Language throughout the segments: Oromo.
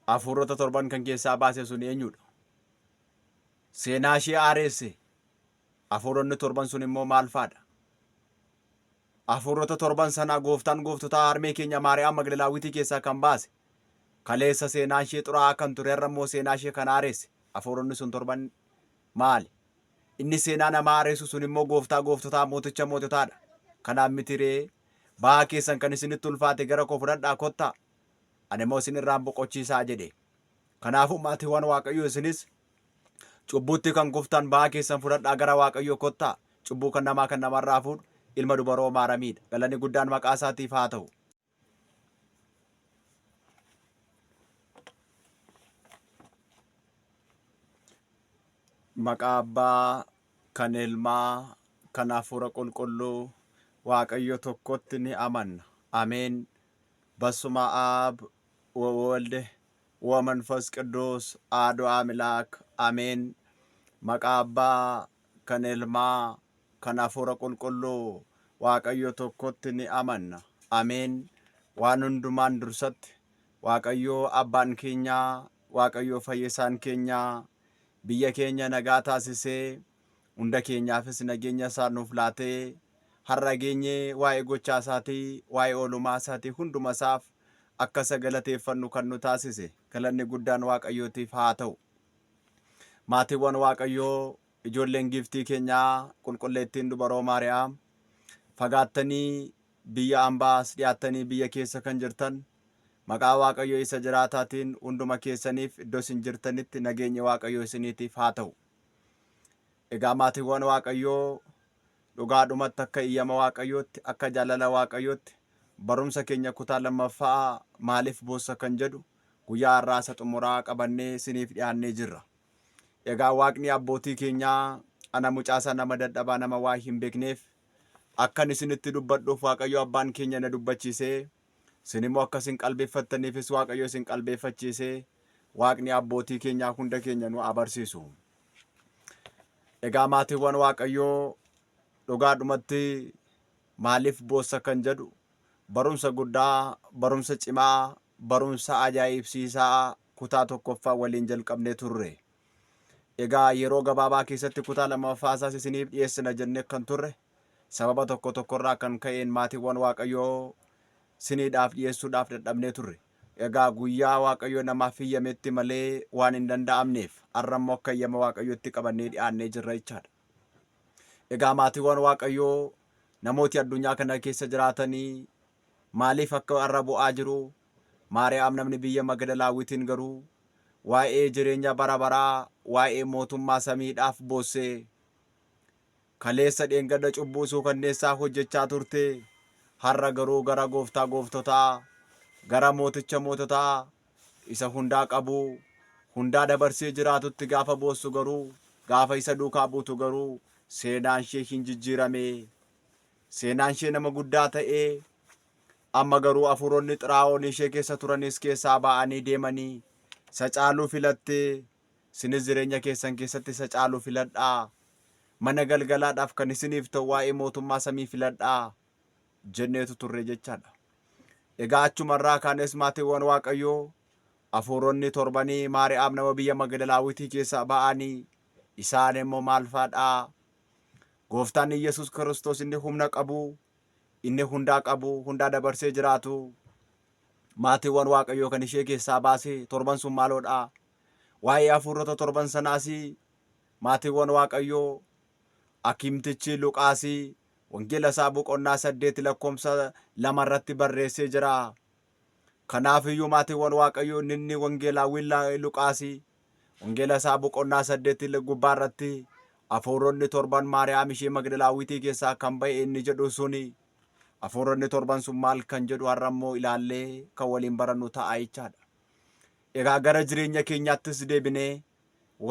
Hafuurota torban kan keessaa baase sun eenyudha? Seenaa ishee aareesse. Hafuuronni torban sun immoo maal fa'aadha? Hafuurota torban sana gooftaan gooftotaa harmee keenya Maariyaam Magdalaawitii keessaa kan baase. Kaleessa seenaa ishee xuraa'aa kan ture irra immoo seenaa ishee kan aareesse. Hafuuronni sun torban maali? Inni seenaa nama aareessu sun immoo gooftaa gooftotaa mooticha moototaadha. Kanaaf mitiree ba'aa keessan kan isinitti ulfaate gara koo fudhadhaa kottaa. Ani immoo isin irraan boqochiisaa jedhe. Kanaafuu maatiiwwan Waaqayyoo isinis cubbuutti kan kuftan ba'aa keessan fudhadhaa gara Waaqayyoo kottaa. Cubbuu kan namarraa fuudhu ilma dubaroo Maaramiidha. Galanni guddaan maqaa isaatiif haa ta'u. Maqaa Abbaa, kan Ilmaa, kan Hafuura Qulqulluu Waaqayyo tokkotti ni amanna. Ameen. በስመ አብ ወወልድ ወመንፈስ ቅዱስ አሐዱ አምላክ አሜን። መቃ አባ ከን ኢልማ ከን ሀፉረ ቁልቁሉ waaqayyo tokkotti ni amanna. Ameen. Waan hundumaan dursatti Waaqayyo abbaan keenya, Waaqayyo fayyisaan keenya biyya keenya nagaa taasisee hunda keenyaafis nageenya isaa nuuf laatee har'a geenye waa'ee gochaa isaatii, waa'ee oolmaa isaatii hunduma isaaf akka sagalateeffannu kan nu taasise. Galanni guddaan Waaqayyootiif haa ta'u. Maatiiwwan Waaqayyoo, ijoolleen giftii keenyaa qulqulleettiin dubaroo Maariyaam, fagaattanii biyya ambaas dhiyaattanii biyya keessa kan jirtan, maqaa Waaqayyoo isa jiraataatiin hunduma keessaniif iddoo isin jirtanitti nageenyi Waaqayyoo isiniitiif haa ta'u. Egaa maatiiwwan Waaqayyoo dhugaadhumatti akka iyyama Waaqayyootti, akka jaalala Waaqayyootti barumsa keenya kutaa lammaffaa maaliif boossa kan jedhu guyyaa har'aa isa xumuraa qabannee isiniif dhiyaannee jirra. Egaa Waaqni abbootii keenyaa ana mucaasaa nama dadhabaa nama waa hin beekneef akkan isinitti dubbadhuuf Waaqayyo abbaan keenya na dubbachiisee, isin immoo akka isin qalbeeffattaniifis Waaqayyo isin qalbeeffachiisee Waaqni abbootii keenyaa hunda keenya nu abarsiisu. Egaa maatiiwwan Waaqayyoo dhugaadhumatti maaliif boossa kan jedhu barumsa guddaa, barumsa cimaa, barumsa ajaa'ibsiisaa kutaa tokkoffaa waliin jalqabnee turre. Egaa yeroo gabaabaa keessatti kutaa lammaffaa isaas isiniif dhiyeessina jennee kan turre sababa tokkorraa kan ka'een maatiiwwan Waaqayyoo isiniidhaaf dhiyeessuudhaaf dadhabnee turre. Egaa guyyaa Waaqayyoo namaaf iyyametti malee waan hin danda'amneef har'a immoo akka iyyama Waaqayyootti qabannee dhiyaannee jirra jechaadha. Egaa maatiiwwan Waaqayyoo namooti addunyaa kana keessa jiraatanii maaliif akka har'a bu'aa jiru? Maariyaam namni biyya Magdalaawitiin garuu waa'ee jireenya bara baraa, waa'ee mootummaa samiidhaaf boossee kaleessa dheengadda cubbuu suukanneessaa hojjechaa turte. Har'a garuu gara gooftaa gooftotaa, gara mooticha moototaa isa hundaa qabu, hundaa dabarsee jiraatutti gaafa boossu garuu, gaafa isa duukaa buutu garuu seenaan ishee hin jijjiirame. Seenaan ishee nama guddaa ta'ee amma garuu hafuuronni xiraa'oon ishee keessa turanis keessaa ba'anii deemanii isa caaluu filattee, isinis jireenya keessan keessatti isa caaluu filadhaa. Mana galgalaadhaaf kan isiniif ta'u waa'ee mootummaa samii filadhaa jenneetu turre jechaadha. Egaa achumarraa kaanes maatiiwwan Waaqayyoo hafuuronni torbanii Maariyaam nama biyya Magdalaawitii keessaa ba'anii isaan immoo maal fa'aadhaa? Gooftaan Yesus Kiristoos inni humna qabu, inni hundaa qabu, hundaa dabarsee jiraatu maatiiwwan Waaqayyoo kan ishee keessaa baase torban sun maaloodhaa? Waa'ee hafuurota torban sanaas maatiiwwan Waaqayyoo Akimtichi Luqaasii wangeela isaa boqonnaa 8 lakkoofsa 2 irratti barreessee jira. Kanaaf iyyuu maatiiwwan Waaqayyoo inni wangeelaawwan Luqaasii wangeela isaa boqonnaa 8 gubbaa irratti hafuuronni torban Maariyaam ishee Magdalaawitii keessaa kan ba'e inni jedhu suni hafuuronni torban sun maal kan jedhu har'a immoo ilaallee kan waliin barannu ta'a jechaadha. Egaa gara jireenya keenyaattis deebinee,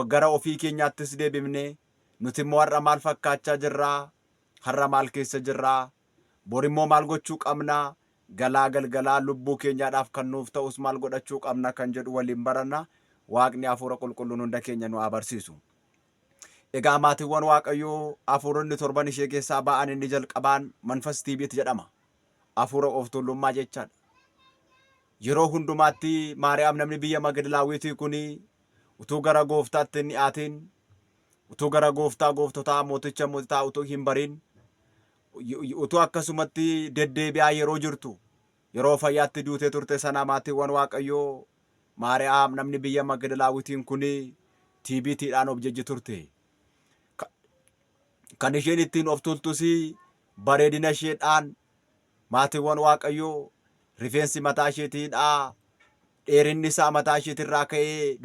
gara ofii keenyaattis deebifnee nuti immoo har'a maal fakkaachaa jirraa? Har'a maal keessa jirraa? Bor immoo maal gochuu qabnaa? Galaa galgalaa lubbuu keenyaadhaaf kan nuuf ta'us maal godhachuu qabna kan jedhu waliin baranna. Waaqni hafuura qulqulluun hunda keenya nu abarsiisu. Egaa maatiiwwan Waaqayyoo hafuuronni torban ishee keessaa ba'an inni jalqabaan manfas tiibiit jedhama. Hafuura of tuulummaa jechaadha. yeroo hundumaatti Maariyaam namni biyya Magdalaawitii kuni utuu gara gooftaatti hin dhiyaatin, utuu gara gooftotaa mooticha moototaa utuu hin barin, utuu akkasumatti deddeebi'aa yeroo jirtu, yeroo fayyaatti duutee turte sana maatiiwwan Waaqayyoo Maariyaam namni biyya Magdalaawitiin kuni TBTdhaan of jejji turte. Kan isheen ittiin of tultus bareedina isheedhaan maatiiwwan Waaqayyoo rifeensi mataa isheetiidhaa dheerinni isaa mataa isheetirraa ka'ee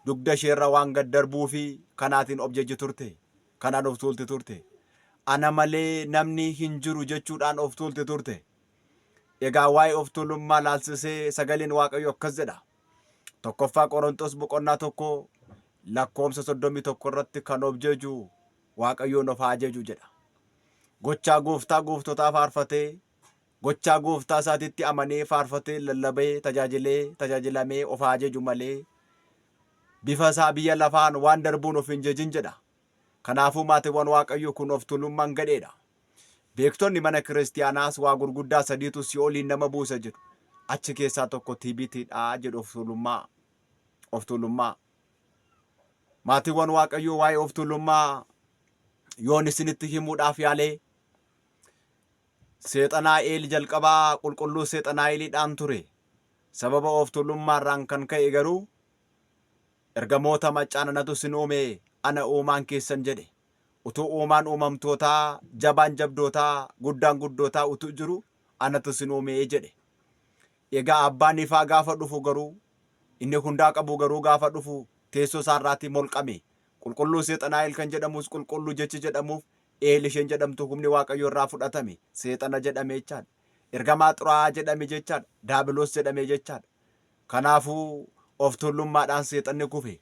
dugda isheerra waan gad darbuu fi kanaatiin of jejji turte. Kanaan of tulti turte. Ana malee namni hin jiru jechuudhaan of tulti turte. Egaa waa'ee of tuulummaa laalsisee sagaleen Waaqayyoo akkas jedha. Tokkoffaa Qorontos boqonnaa 1 lakkoomsa 31 irratti kan of jeju Waaqayyoon of haa jaju jedha. Gochaa gooftaa gooftotaa faarfatee, gochaa gooftaa isaatitti amanee faarfatee lallabee tajaajilamee of haa jaju malee bifa isaa biyya lafaan waan darbuun of hin jejin jedha. Kanaafuu maatiiwwan Waaqayyoo kun of tuulummaan gadheedha. Beektonni mana kiristiyaanaas waa gurguddaa sadiitu si'ooliin nama buusa jedhu. Achi keessaa tokko TBTdha jedhu of tuulummaa. Maatiiwwan Waaqayyoo waa'ee of tuulummaa yoon isinitti himuudhaaf yaalee Seexanaa'eel jalqabaa qulqulluu Seexanaa'eeliidhaan ture. Sababa of tuulummaarraan kan ka'e garuu ergamoota maccaananatu sin uume ana uumaan keessan jedhe. Utuu uumaan uumamtootaa jabaan jabdootaa guddaan guddootaa utuu jiru anatu sin uume jedhe. Egaa abbaan ifaa gaafa dhufu garuu inni hundaa qabu garuu gaafa dhufu teessoo isaarraatii molqame. Qulqulluu Seexanaa'eel kan jedhamus qulqulluu jechi jedhamuuf Eel isheen jedhamtu humni Waaqayyoo irraa fudhatame. Seexana jedhame jechaadha. Ergamaa xuraa'aa jedhame jechaadha. Daabiloos jedhame jechaadha. Kanaafuu of tuulummaadhaan seexanni kufe.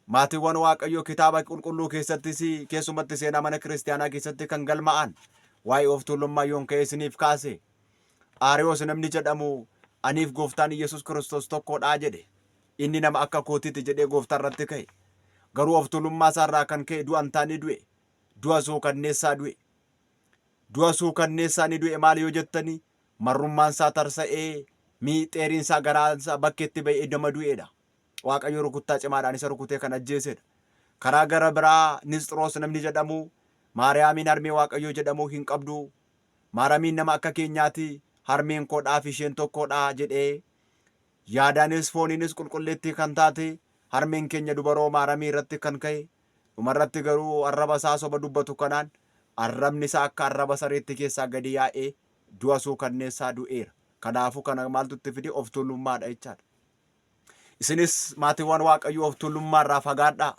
Maatiiwwan Waaqayyoo kitaaba qulqulluu keessumatti seenaa mana kiristiyaanaa keessatti kan galma'an waa'ee of tuulummaa yoon ka'ee isiniif kaase. Aariyoos namni jedhamu aniif gooftaan Yesuus Kiristoos tokkodhaa jedhe. Inni nama akka kootiiti jedhee gooftaa irratti ka'e. Garuu of tuulummaa isaarraa kan ka'e du'an taanii du'e. Du'a suukanneessaa du'e. Du'a suukanneessaa ni du'e maal yoo jettani marrummaan isaa tarsa'ee miixeeriin isaa garaan isaa bakkeetti ba'ee nama du'eedha. Waaqayyo rukuttaa cimaadhaan isa rukutee kan ajjeesedha. Karaa gara biraa Nisxiroos namni jedhamu Maariyaamiin harmee Waaqayyoo jedhamu hin qabdu. Maariyaamiin nama akka keenyaati harmeen koodhaaf isheen tokkodha jedhee yaadaanis fooniinis qulqulleettii kan taate harmeen keenya dubaroo Maariyaamii irratti kan ka'e. Dhumarratti garuu arraba isaa soba dubbatu kanaan arrabni isaa akka arraba sareetti keessaa gadi yaa'ee du'a suukanneessaa du'eera. Kanaafuu kana maaltu itti fide of tuulummaadha jechaadha. Isinis maatiiwwan Waaqayyoo of tuulummaarraa fagaadhaa.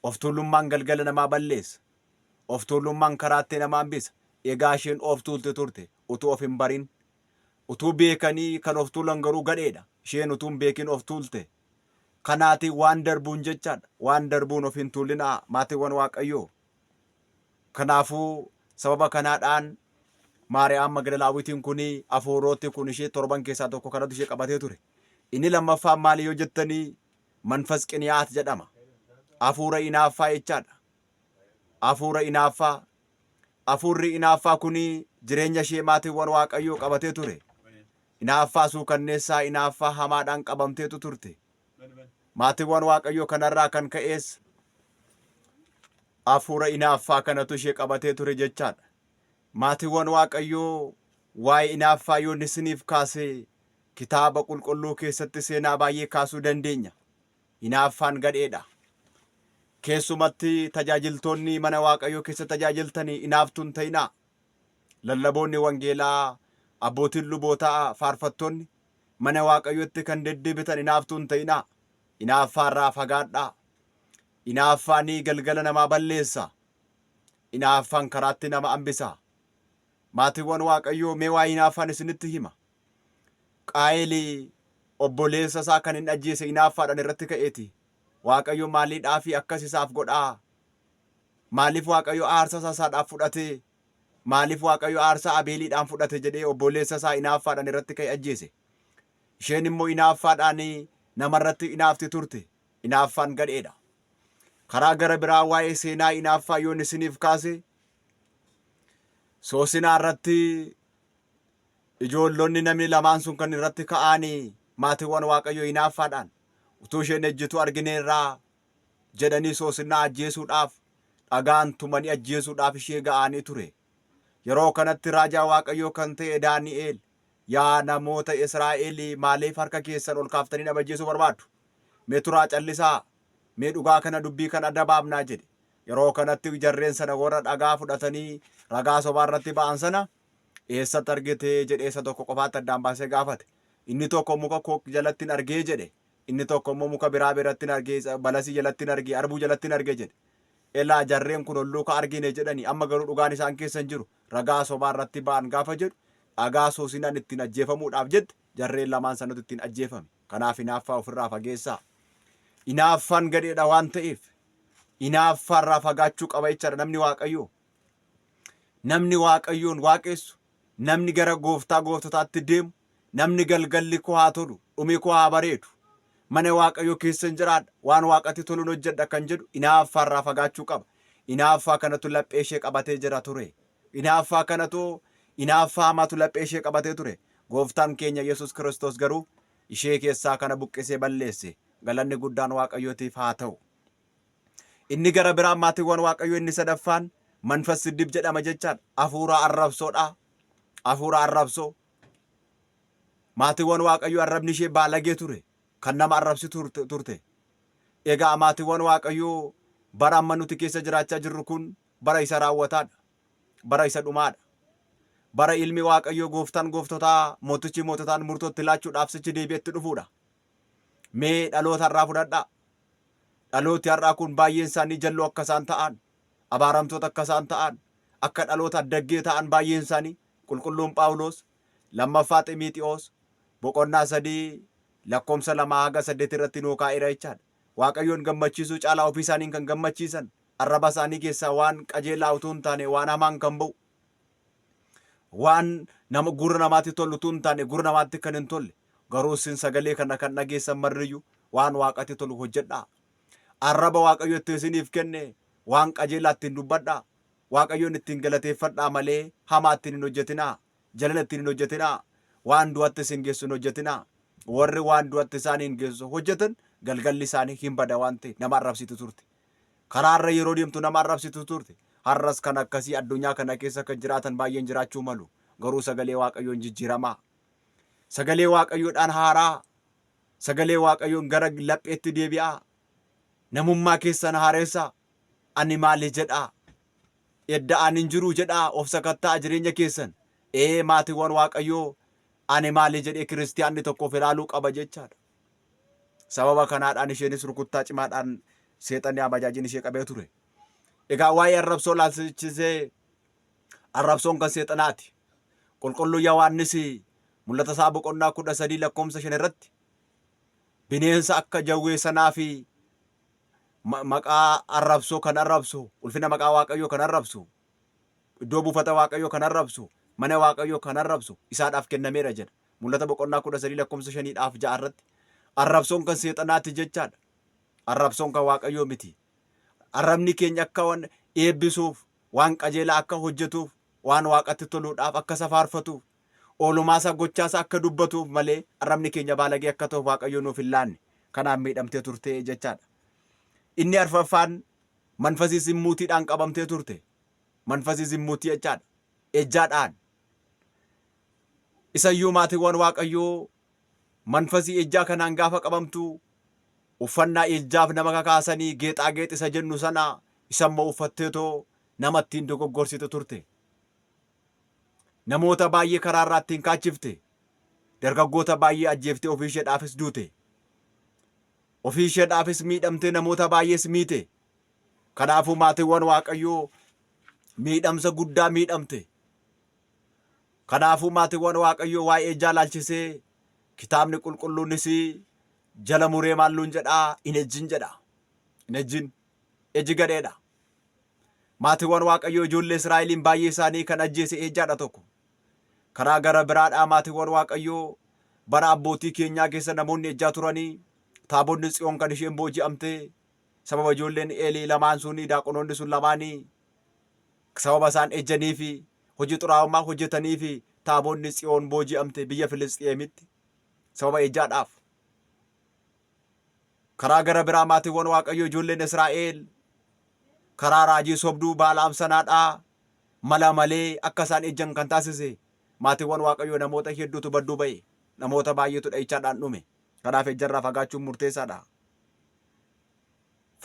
Of tuulummaan galgala namaa balleessa. Of tuulummaan karaatti nama hambisa. Egaa isheen of tuulte turte utuu of hin barin. Utuu beekanii kan of tuulan garuu gadheedha. Isheen utuu hin beekin of tuulte. Kanaati waan darbuun jechaadha. Waan darbuun of hin tuulinaa maatiiwwan Waaqayyoo. Kanaafuu sababa kanaadhaan Maariyaam Magdalaawitiin kuni hafuurootti kun ishee 7 keessaa tokko kanatu ishee qabatee ture. Inni lammaffaan maali yoo jettanii manfas qiniyaat jedhama. Hafuura inaaffaa jechaadha. Hafuura inaaffaa. Hafuurri inaaffaa kuni jireenya ishee maatiiwwan Waaqayyoo qabatee ture. Inaaffaa suukanneessaa inaaffaa hamaadhaan qabamteetu turte. Maatiiwwan Waaqayyoo kanarraa kan ka'ees hafuura inaaffaa kanatu ishee qabatee ture jechaadha. Maatiiwwan Waaqayyoo waa'ee inaaffaa yoon isiniif kaase kitaaba qulqulluu keessatti seenaa baay'ee kaasuu dandeenya. Inaaffaan gadheedha. Keessumatti tajaajiltoonni mana Waaqayyoo keessa tajaajiltanii inaaftuun ta'inaa. Lallaboonni wangeelaa, abbootiin lubootaa, faarfattoonni mana Waaqayyootti kan deddeebitan inaaftuun ta'inaa. Inaaffaarraa fagaadhaa. Inaaffaanii galgala namaa balleessa. Inaaffaan karaatti nama hambisa. Maatiiwwan Waaqayyoo mee waa'ee inaaffaan isinitti hima. Qaayeel obboleessa isaa kan hin ajjeese inaaffaadhaan irratti ka'eeti. Waaqayyo maaliidhaaf akkas isaaf godhaa? Maaliif Waaqayyo aarsaa isaadhaaf fudhate? Maaliif Waaqayyo aarsaa Abeeliidhaan fudhate jedhee obboleessa isaa inaaffaadhaan irratti ka'e ajjeese? Isheen immoo inaaffaadhaan namarratti inaafti turte. Inaaffaan gadheedha. Karaa gara biraa waa'ee seenaa inaaffaa yoon isiniif kaase Soosinaa irratti ijoollonni namni lamaan sun kan irratti ka'anii maatiiwwan Waaqayyoo hinaaffaadhaan utuu isheen ejjitu argineerraa jedhanii soosinnaa ajjeesuudhaaf dhagaan tumanii ajjeesuudhaaf ishee ga'anii ture. Yeroo kanatti raajaa Waaqayyoo kan ta'e Daani'eel, yaa namoota Israa'el maaliif harka keessan ol kaaftanii nama ajjeesuu barbaaddu? Mee turaa callisaa, mee dhugaa kana dubbii kana dabaabnaa jedhe. Yeroo kanatti jarreen sana warra dhagaa fudhatanii ragaa sobaa irratti ba'an sana eessatti argite jedhee isa tokko qofaatti addaan baasee gaafate. Inni tokko muka kook jalattiin argee jedhe. Inni tokko immoo muka biraa birattiin argee, balasii jalattiin argee, arbuu jalattiin argee jedhe. Elaa jarreen kun olluu ka argine jedhani, amma garuu dhugaan isaan keessa hin jiru. Ragaa sobaa irratti ba'an gaafa jedhu dhagaa soosinaan ittiin ajjeefamuudhaaf jette jarreen lamaan sanatu ittiin ajjeefame. Kanaaf hinaaffaa ofirraa fageessaa. Hinaaffaan gadheedha waan ta'eef hinaaffaarraa fagaachuu qaba jechaadha namni Waaqayyoo. Namni Waaqayyoon waaqessu, namni gara gooftaa gooftotaatti deemu, namni galgalli koo haa tolu, dhumi koo haa bareedu, mana Waaqayyoo keessa jiraadha, waan Waaqatti toluun hojjedha kan jedhu hinaaffaarraa fagaachuu qaba. Hinaaffaa kanatu laphee ishee qabatee jira ture. Hinaaffaa kanatu hinaaffaa hamaatu laphee ishee qabatee ture. Gooftaan keenya Yesus Kiristoos garuu ishee keessaa kana buqqisee balleesse. Galanni guddaan Waaqayyootiif haa ta'u. Inni gara biraan maatiiwwan Waaqayyoo inni sadaffaan manfas siddib jedhama jechaadha. Hafuura arrabsoodha. Hafuura arrabsoo. Maatiiwwan Waaqayyoo arrabni ishee baalagee ture. Kan nama arrabsitu turte. Egaa maatiiwwan Waaqayyoo bara amma nuti keessa jiraachaa jirru kun bara isa raawwataadha. Bara isa dhumaadha. Bara ilmi Waaqayyoo gooftaan gooftotaa mootichi moototaan murtootti laachuudhaaf sichi deebi'etti dhufuudha. Mee dhaloota har'aa fudhadhaa. Dhalooti har'aa kun baay'een isaanii jalloo akka isaan ta'an, abaaramtoota akka isaan ta'an, akka dhaloota addaggee ta'an baay'een isaanii qulqulluun Phaawulos lammaffaa Xiimotewos boqonnaa 3 lakkoomsa 2-8 irratti nuu kaa'eera jechaadha. Waaqayyoon gammachiisuu caalaa ofii isaaniin kan gammachiisan, arraba isaanii keessaa waan qajeelaa utuu hin taane waan hamaan kan ba'u, waan nama gurra namaatti tolu utuu hin taane gurra namaatti kan hin tolle, garuu isin sagalee kana kan dhageessan marriyyuu waan Waaqatti tolu hojjedhaa. Arraba Waaqayyo itti isiniif kenne waan qajeelaa ittiin dubbadhaa. Waaqayyoon ittiin galateeffadhaa malee hamaa ittiin hin hojjetinaa. Jalala ittiin hin hojjetinaa. Waan du'atti isin geessu hin hojjetinaa. Warri waan du'atti isaanii hin geessu hojjetan galgalli isaanii hin bada waan ta'e nama arrabsitu turte. Karaarra yeroo deemtu nama arrabsitu turte. Har'as kan akkasii addunyaa kana keessa kan jiraatan baay'een jiraachuu malu. Garuu sagalee Waaqayyoon jijjiiramaa. Sagalee Waaqayyoodhaan haaraa. Sagalee Waaqayyoon gara lapheetti deebi'aa. Namummaa keessan haaressaa. Ani maali jedhaa. Edda ani hin jiru jedhaa of sakattaa jireenya keessan. Maatiiwwan Waaqayyoo ani maali jedhee kiristiyaanni tokkoof ilaaluu qaba jechaadha. Sababa kanaadhaan isheenis rukuttaa cimaadhaan seexanni abajaajiin ishee qabee ture. Egaa waa'ee arrabsoo laalchisee arrabsoon kan seexanaati. Qulqulluu Yohaannis mul'ata isaa boqonnaa 13 lakkoomsa 5 irratti bineensa akka jawwee sanaa fi maqaa arrabsoo kan arrabsu, ulfina maqaa Waaqayyoo kan arrabsu, iddoo buufata Waaqayyoo kan arrabsu, mana Waaqayyoo kan arrabsu isaadhaaf kennameera jedha. Mul'ata boqonnaa 13 lakkoomsa 5-6 irratti arrabsoon kan seexanaati jechaadha. Arrabsoon kan Waaqayyoo miti. Arrabni keenya akka waan eebbisuuf, waan qajeelaa akka hojjetuuf, waan Waaqatti toluudhaaf akka safaarfatuuf, oolumaasaa gochaasaa akka dubbatuuf malee arrabni keenya baalagee akka ta'uuf Waaqayyoo nuuf hin laanne. Kanaan miidhamtee turte jechaadha. Inni arfaffaan manfasii zimmuutiidhaan qabamtee turte. Manfasii zimmuutii jechaadha. Ejjaadhaan. Isayyuu maatiiwwan Waaqayyoo manfasii ejjaa kanaan gaafa qabamtu uffannaa ejjaaf nama kakaasanii geexaageex isa jennu sana isammoo uffatteetoo nama ittiin dogoggorsite turte. Namoota baay'ee karaarraa ittiin kaachifte. Dargaggoota baay'ee ajjeeftee ofii isheedhaafis duute. Ofii isheedhaafis miidhamtee namoota baay'ees miite. Kanaafuu maatiiwwan Waaqayyoo miidhamsa guddaa miidhamte. Kanaafuu maatiiwwan Waaqayyoo waa'ee ejjaa laalchisee kitaabni qulqulluunis jala muree maalluun jedhaa hin ejjin jedha. Hin ejjin. Ejji gadheedha. Maatiiwwan Waaqayyoo ijoollee Israa'eliin baay'ee isaanii kan ajjeese ejjaadha tokko. Karaa gara biraadhaa maatiiwwan Waaqayyoo bara abbootii keenyaa keessa namoonni ejjaa turanii taabonni Tsiyoon kan isheen booji'amte sababa ijoolleen Eelii lamaan suni daaqonoonni sun lamaanii sababa isaan ejjanii fi hojii xuraa'ummaa hojjetanii fi taabonni Tsiyoon booji'amte biyya Filisxeemitti sababa ejjaadhaaf. Karaa gara biraa maatiiwwan Waaqayyo ijoolleen Israa'el karaa raajii sobduu Baalaam sanaadhaa mala malee akka isaan ejjan kan taasise maatiiwwan Waaqayyo namoota hedduutu badduu ba'e. Namoota baay'eetu dha'ichaadhaan dhume. Kanaaf ejjarraa fagaachuun murteessaadha.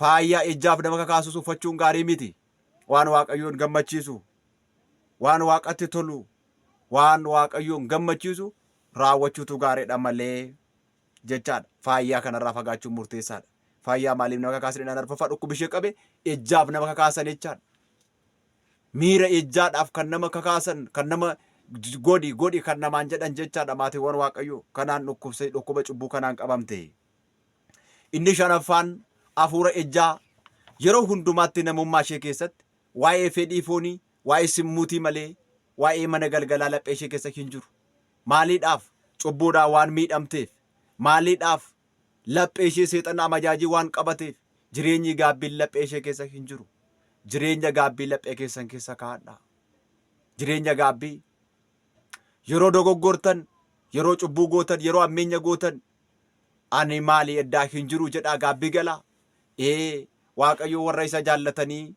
Faayyaa ejjaaf nama kakaasus uffachuun gaarii miti. Waan Waaqayyoon gammachiisu, waan Waaqatti tolu, waan Waaqayyoon gammachiisu raawwachuutu gaariidha malee jechaadha. Faayyaa kanarraa fagaachuun murteessaadha. Faayyaa maaliif nama kakaasan inni arfaffaa dhukkuba ishee qabe ejjaaf nama kakaasan jechaadha. Miira ejjaadhaaf kan nama kakaasan, kan nama godhi kan namaan jedhan jechaadha maatiiwwan Waaqayyo. Kanaan dhukkuba cubbuu kanaan qabamte. Inni shanaffaan hafuura ejjaa yeroo hundumaatti namummaa ishee keessatti waa'ee fedhii foonii, waa'ee simmuutii malee waa'ee mana galgalaa laphee ishee keessa hin jiru. Maaliidhaaf? Cubbuudhaan waan miidhamteef. Maaliidhaaf? Laphee ishee seexana amajaajii waan qabateef jireenyi gaabbiin laphee ishee keessa hin jiru. Jireenya gaabbii laphee keessan keessa kaa'adhaa. Jireenya gaabbii yeroo dogoggortan, yeroo cubbuu gootan, yeroo ammeenya gootan ani maali eddaa hin jiru jedhaa gaabbii galaa. Waaqayyo warra isa jaallatanii,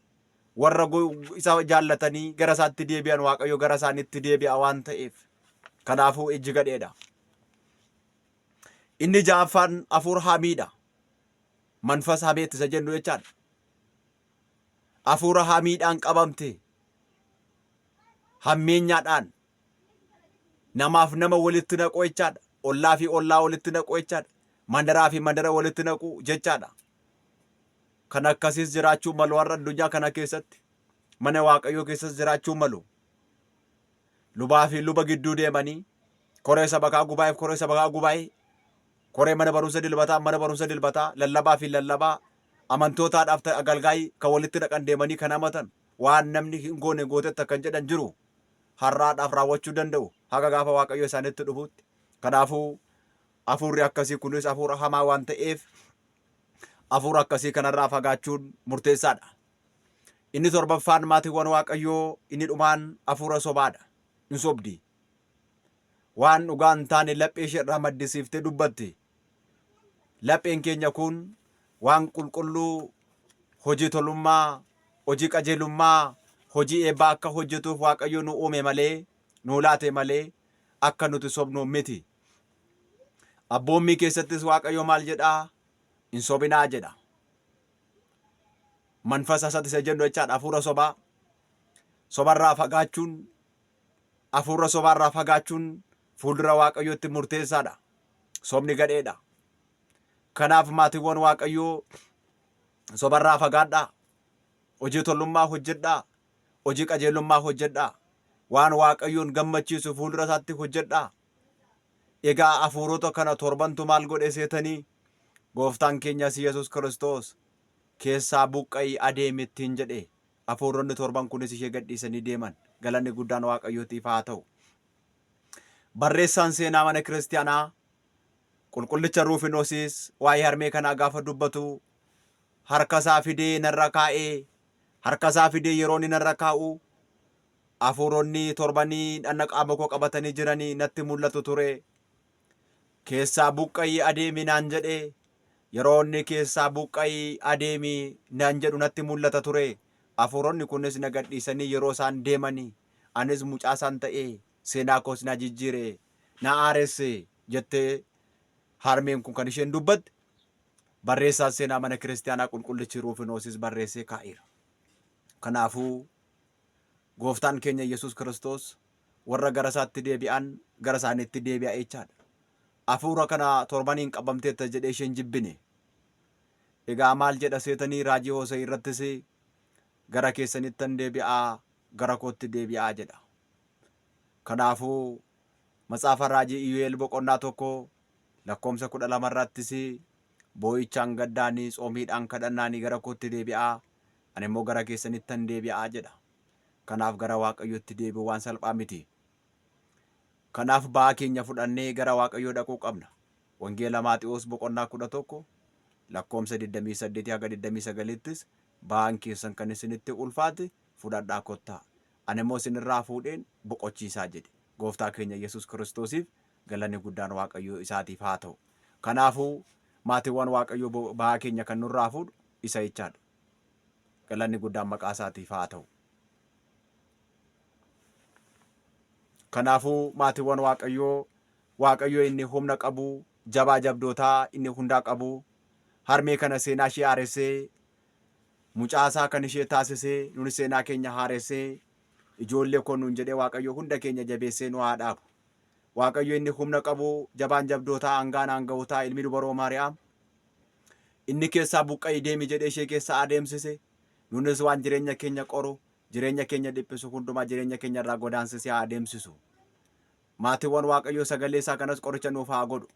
warra isa jaallatanii gara isaatti deebi'an Waaqayyo gara isaanitti deebi'a waan ta'eef. Kanaafuu ejji gadheedha. Inni ja'affaan hafuura hamiidha. Manfas hameet isa jennu jechaadha. Hafuura hamiidhaan qabamte, hammeenyaadhaan namaaf nama walitti naqu jechaadha. Ollaa fi ollaa walitti naqu jechaadha. Mandaraa fi mandara walitti naqu jechaadha. Kan akkasiis jiraachuu malu warra addunyaa kana keessatti. Mana Waaqayyoo keessas jiraachuu malu. Lubaa fi luba gidduu deemanii koree sabakaa gubaa'eef koree sabakaa gubaa'ee, koree mana barumsa dilbataa mana barumsa dilbataa, lallabaa fi lallabaa, amantootaadhaaf agalgaayii kan walitti dhaqan deemanii kan amatan waan namni hin goone gootetti kan jedhan jiru har'aadhaaf raawwachuu danda'u haga gaafa Waaqayyo isaanitti dhufuutti. Kanaafuu hafuurri akkasii kunis hafuura hamaa waan ta'eef hafuura akkasii kanarraa fagaachuun murteessaadha. Inni torbaffaan maatiiwwan Waaqayyoo inni dhumaan hafuura sobaadha. Hin sobdi. Waan dhugaa hin taane laphee ishee irraa maddisiiftee dubbatti. Lapheen keenya kun waan qulqulluu, hojii tolummaa, hojii qajeelummaa, hojii eebbaa akka hojjetuuf Waaqayyo nu uume malee, nu laate malee akka nuti sobnu miti. Abboommii keessattis Waaqayyo maal jedhaa? Hin sobinaa jedha. Manfasa isatti isa jennu jechaadha. Hafuura sobaa. Sobarraa fagaachuun, hafuura sobaarraa fagaachuun fuuldura Waaqayyootti murteessaadha. Sobni gadheedha. Kanaaf maatiiwwan Waaqayyoo sobarraa fagaadhaa. Hojii tolummaa hojjedhaa. Hojii qajeelummaa hojjedhaa. Waan Waaqayyoon gammachiisu fuuldura isaatti hojjedhaa. Egaa hafuurota kana torbantu maal godhe seetanii? Gooftaan keenyas Yesuus Kiristoos keessaa buqqa'ii adeemettiin jedhe. Hafuuronni torban kunis ishee gadhiisanii deeman. Galanni guddaan Waaqayyootiif haa ta'u. Barreessaan seenaa mana kiristaanaa qulqullicha Ruufinoosis waa'ee harmee kanaa gaafa dubbatu harkasaa fidee narra kaa'ee, harkasaa fidee yeroo inni narra kaa'u hafuuronni torbanii dhanna qaama koo qabatanii jiranii natti mul'atu ture. Keessaa buqqa'ii adeemi naan jedhe. Yeroo inni keessaa buqqa'ii adeemi naan jedhu natti mul'ata ture. Hafuuronni kunis na gadhiisanii yeroo isaan deemanii anis mucaa isaan ta'ee seenaa koos na jijjiire na aaresse jettee harmeen kun kan isheen dubbatte barreessaan seenaa mana kiristaanaa qulqullichi Ruufinoosis barreessee kaa'eera. Kanaafuu gooftaan keenya Yesuus Kiristoos warra gara isaatti deebi'an gara isaaniitti deebi'a jechaadha. Hafuura kana torbaniin qabamteetta jedhee isheen jibbine. Egaa maal jedha seetanii raajii Hoose'ii irrattis gara keessanittan deebi'aa gara kootti deebi'aa jedha. Kanaafuu matsaafa raajii Iyu'eel boqonnaa 1 lakkoomsa 12 irrattis boo'ichaan gaddaanii tsoomiidhaan kadhannaanii gara kootti deebi'aa ani immoo gara keessanittan deebi'aa jedha. Kanaaf gara Waaqayyootti deebi'u waan salphaa miti. Kanaaf ba'aa keenya fudhannee gara Waaqayyoo dhaquu qabna. Wangeela Maatewos boqonnaa 11 lakkoomsa 28 haga 29ttis ba'aan keessan kan isinitti ulfaate fudhadhaa kottaa. Ani immoo isinirraa fuudheen boqochiisaa jedhe. gooftaa keenya Yesuus Kiristoosiif galanni guddaan Waaqayyo isaatiif haa ta'u. Kanaafuu maatiiwwan Waaqayyo ba'aa keenya kan nurraa fuudhu isa jechaadha. Galanni guddaan maqaa isaatiif haa ta'u. Kanaafuu maatiiwwan Waaqayyo inni humna qabu, jabaa jabdootaa inni hundaa qabu, harmee kana seenaa ishee haaressee, mucaasaa kan ishee taasisee, nuni seenaa keenya haaressee, ijoollee koo nuun jedhee Waaqayyo hunda keenya jabeessee nu haa dhaabu. Waaqayyo inni humna qabu, jabaan jabdootaa, hangaan hanga'ootaa, ilmi dubaroo Maariyaam, inni keessaa buqqa'ii deemi jedhee ishee keessaa adeemsise, nunis waan jireenya keenya qoru, jireenya keenya dhiphisu hundumaa jireenya keenya irraa godaansisee haa adeemsisu. Maatiiwwan Waaqayyo sagalee isaa kanas qoricha nuuf haa godhu.